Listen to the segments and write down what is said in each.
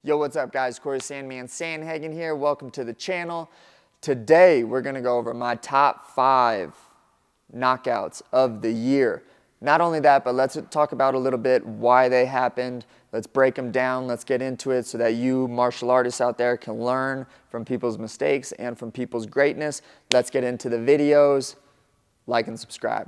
Yo, what's up guys? Cory Sandhagen here. Welcome to the channel. Today we're going to go over my top 5 knockouts of the year. Not only that, but let's talk about a little bit why they happened. Let's break them down. Let's get into it so that you martial artists out there can learn from people's mistakes and from people's greatness. Let's get into the videos. Like and subscribe.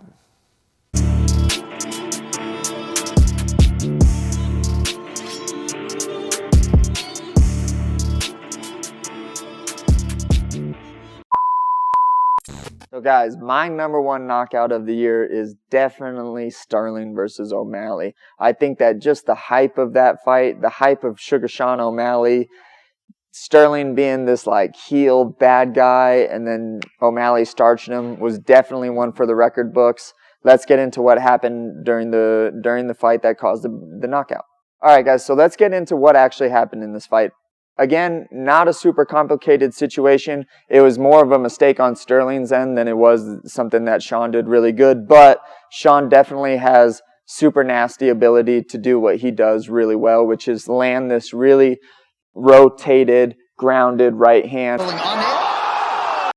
So guys, my #1 knockout of the year is definitely Sterling versus O'Malley. I think that just the hype of that fight, the hype of Sugar Sean O'Malley, Sterling being this like heel bad guy and then O'Malley starching him was definitely one for the record books. Let's get into what happened during the fight that caused the knockout. All right guys, so let's get into what actually happened in this fight. Again, not a super complicated situation. It was more of a mistake on Sterling's end than it was something that Sean did really good. But Sean definitely has super nasty ability to do what he does really well, which is land this really rotated, grounded right hand,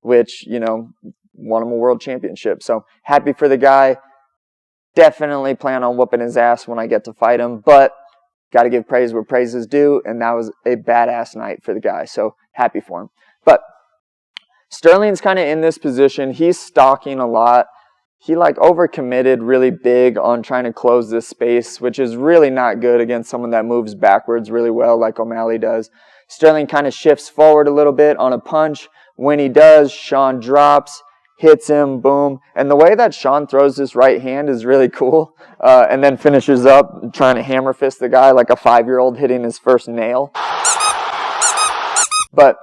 which, you know, won him a world championship. So happy for the guy. Definitely plan on whooping his ass when I get to fight him. But got to give praise where praise is due, and that was a badass night for the guy, so happy for him. But Sterling's kind of in this position. He's stalking a lot. He like overcommitted really big on trying to close this space, which is really not good against someone that moves backwards really well like O'Malley does. Sterling kind of shifts forward a little bit on a punch. When he does, Sean drops, hits him, boom. And the way that Sean throws this right hand is really cool. And then finishes up trying to hammer fist the guy like a 5-year-old hitting his first nail. But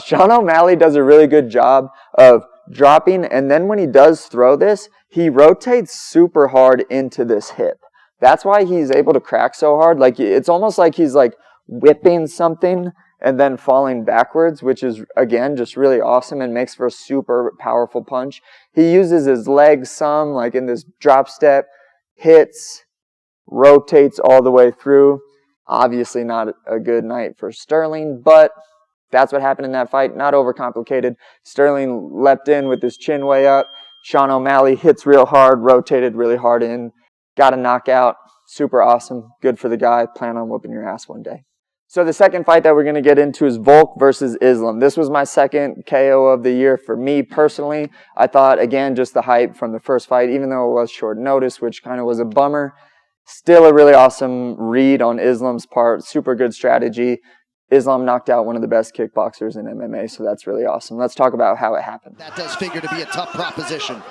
Sean O'Malley does a really good job of dropping. And then when he does throw this, he rotates super hard into this hip. That's why he's able to crack so hard. Like it's almost like he's like whipping something and then falling backwards, which is, again, just really awesome and makes for a super powerful punch. He uses his legs some, like in this drop step, hits, rotates all the way through. Obviously not a good night for Sterling, but that's what happened in that fight. Not overcomplicated. Sterling leapt in with his chin way up. Sean O'Malley hits real hard, rotated really hard in, got a knockout. Super awesome. Good for the guy. Plan on whooping your ass one day. So the second fight that we're going to get into is Volk versus Islam. This was my second KO of the year for me personally. I thought, again, just the hype from the first fight, even though it was short notice, which kind of was a bummer. Still a really awesome read on Islam's part. Super good strategy. Islam knocked out one of the best kickboxers in MMA, so that's really awesome. Let's talk about how it happened. That does figure to be a tough proposition.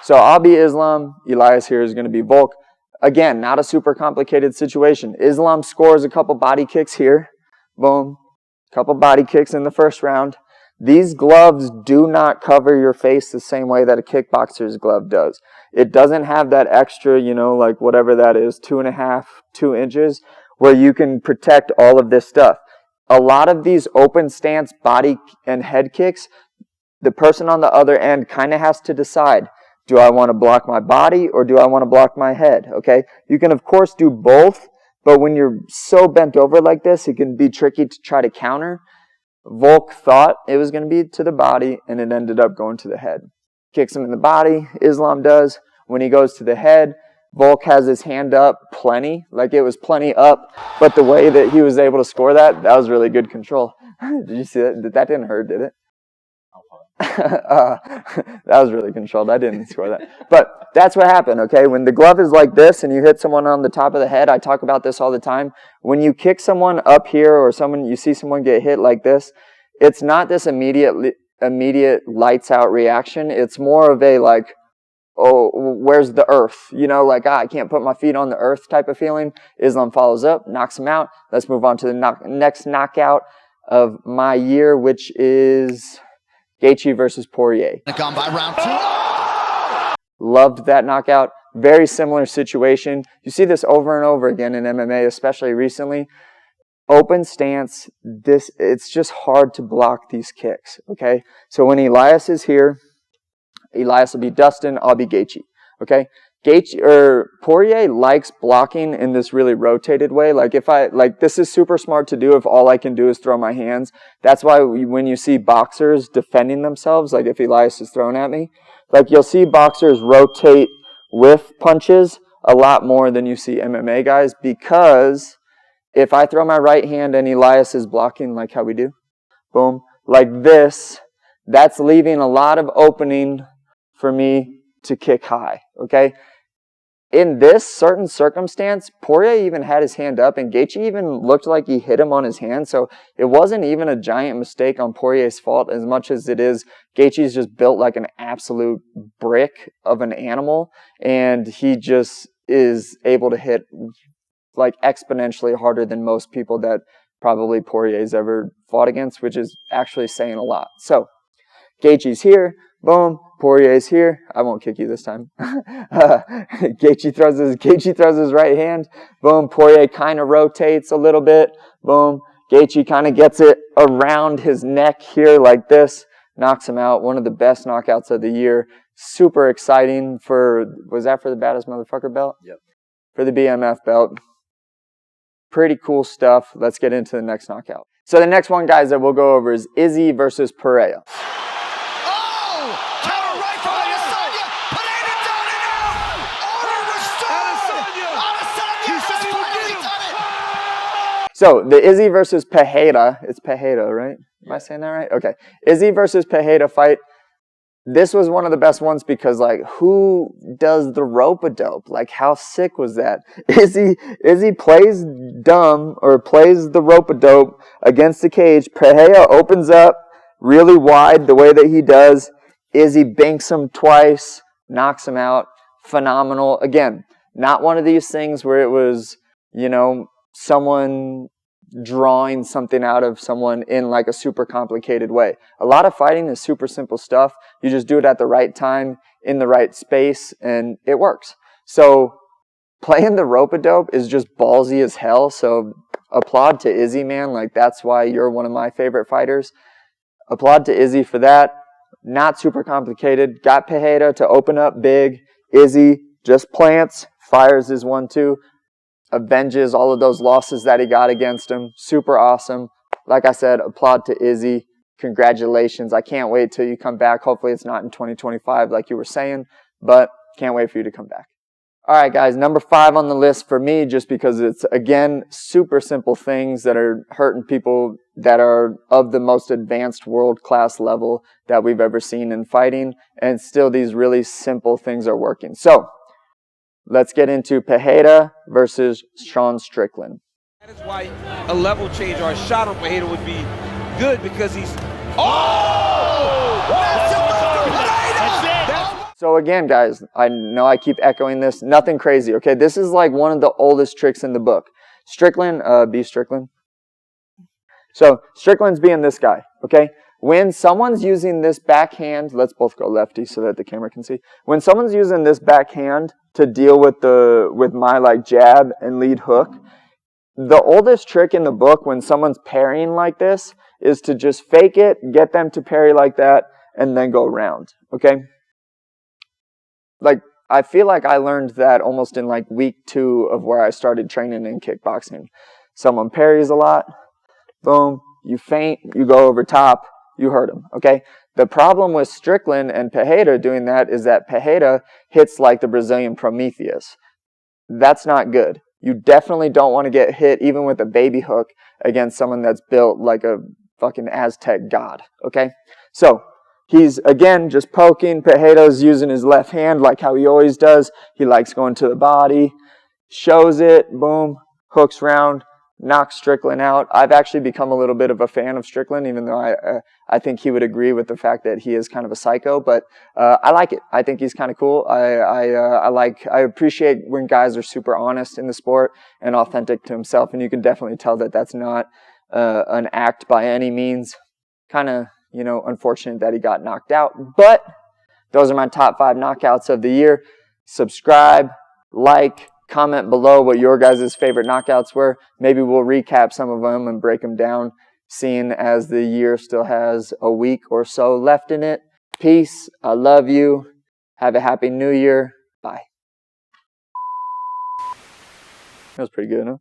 So I'll be Islam. Elias here is going to be Volk. Again, not a super complicated situation. Islam scores a couple body kicks here. Boom. Couple body kicks in the first round. These gloves do not cover your face the same way that a kickboxer's glove does. It doesn't have that extra, you know, like whatever that is, 2.5, 2 inches, where you can protect all of this stuff. A lot of these open stance body and head kicks, the person on the other end kind of has to decide. Do I want to block my body or do I want to block my head? Okay. You can, of course, do both, but when you're so bent over like this, it can be tricky to try to counter. Volk thought it was going to be to the body, and it ended up going to the head. Kicks him in the body, Islam does. When he goes to the head, Volk has his hand up plenty, like it was plenty up, but the way that he was able to score that was really good control. Did you see that? That didn't hurt, did it? That was really controlled. I didn't score that. But that's what happened, okay? When the glove is like this and you hit someone on the top of the head, I talk about this all the time. When you kick someone up here or you see someone get hit like this, it's not this immediate lights out reaction. It's more of a like, oh, where's the earth? You know, like, I can't put my feet on the earth type of feeling. Islam follows up, knocks him out. Let's move on to the next knockout of my year, which is Gaethje versus Poirier. Gone by round 2. Loved that knockout. Very similar situation. You see this over and over again in MMA, especially recently. Open stance, it's just hard to block these kicks, okay? So when Elias is here, Elias will be Dustin, I'll be Gaethje, okay? Poirier likes blocking in this really rotated way. Like this is super smart to do if all I can do is throw my hands. That's why when you see boxers defending themselves, like if Elias is thrown at me, like you'll see boxers rotate with punches a lot more than you see MMA guys, because if I throw my right hand and Elias is blocking like how we do, boom, like this, that's leaving a lot of opening for me to kick high, okay? In this certain circumstance, Poirier even had his hand up, and Gaethje even looked like he hit him on his hand, so it wasn't even a giant mistake on Poirier's fault as much as it is Gaethje's just built like an absolute brick of an animal, and he just is able to hit like exponentially harder than most people that probably Poirier's ever fought against, which is actually saying a lot. So, Gaethje's here, boom, Poirier's here. I won't kick you this time. Gaethje throws his right hand, boom, Poirier kind of rotates a little bit, boom, Gaethje kind of gets it around his neck here like this, knocks him out. One of the best knockouts of the year. Super exciting was that for the baddest motherfucker belt? Yep. For the BMF belt. Pretty cool stuff. Let's get into the next knockout. So the next one, guys, that we'll go over is Izzy versus Pereira. Counter right from Adesanya. Pereira down and out. Order restored. Adesanya has finally done it. So the Izzy versus Pereira. It's Pereira, right? Am I saying that right? Okay. Izzy versus Pereira fight. This was one of the best ones because, like, who does the rope-a-dope? Like, how sick was that? Izzy plays dumb or plays the rope-a-dope against the cage. Pereira opens up really wide the way that he does. Izzy banks him twice, knocks him out. Phenomenal. Again, not one of these things where it was, someone drawing something out of someone in like a super complicated way. A lot of fighting is super simple stuff. You just do it at the right time, in the right space, and it works. So playing the rope-a-dope is just ballsy as hell. So applaud to Izzy, man. Like, that's why you're one of my favorite fighters. Applaud to Izzy for that. Not super complicated. Got Pereira to open up big. Izzy just plants, fires his 1-2. Avenges all of those losses that he got against him. Super awesome. Like I said, applaud to Izzy. Congratulations. I can't wait till you come back. Hopefully it's not in 2025 like you were saying, but can't wait for you to come back. All right, guys, number 5 on the list for me, just because it's, again, super simple things that are hurting people that are of the most advanced world-class level that we've ever seen in fighting, and still these really simple things are working. So, let's get into Pereira versus Sean Strickland. That is why a level change or a shot on Pereira would be good, because he's... So again, guys, I know I keep echoing this. Nothing crazy, okay? This is like one of the oldest tricks in the book. Strickland, Beef Strickland. So Strickland's being this guy, okay? When someone's using this backhand, let's both go lefty so that the camera can see. When someone's using this backhand to deal with my like jab and lead hook, the oldest trick in the book when someone's parrying like this is to just fake it, get them to parry like that, and then go around, okay? Like, I feel like I learned that almost in like week 2 of where I started training in kickboxing. Someone parries a lot, boom, you feint, you go over top, you hurt him, okay? The problem with Strickland and Pereira doing that is that Pereira hits like the Brazilian Prometheus. That's not good. You definitely don't want to get hit even with a baby hook against someone that's built like a fucking Aztec god, okay? So, he's, again, just poking. Pereira's using his left hand like how he always does. He likes going to the body, shows it, boom, hooks round, knocks Strickland out. I've actually become a little bit of a fan of Strickland, even though I think he would agree with the fact that he is kind of a psycho, but I like it. I think he's kind of cool. I appreciate when guys are super honest in the sport and authentic to himself, and you can definitely tell that that's not an act by any means. Kind of, unfortunate that he got knocked out, but those are my top 5 knockouts of the year. Subscribe, like, comment below what your guys' favorite knockouts were. Maybe we'll recap some of them and break them down, seeing as the year still has a week or so left in it. Peace. I love you. Have a happy new year. Bye. That was pretty good, huh?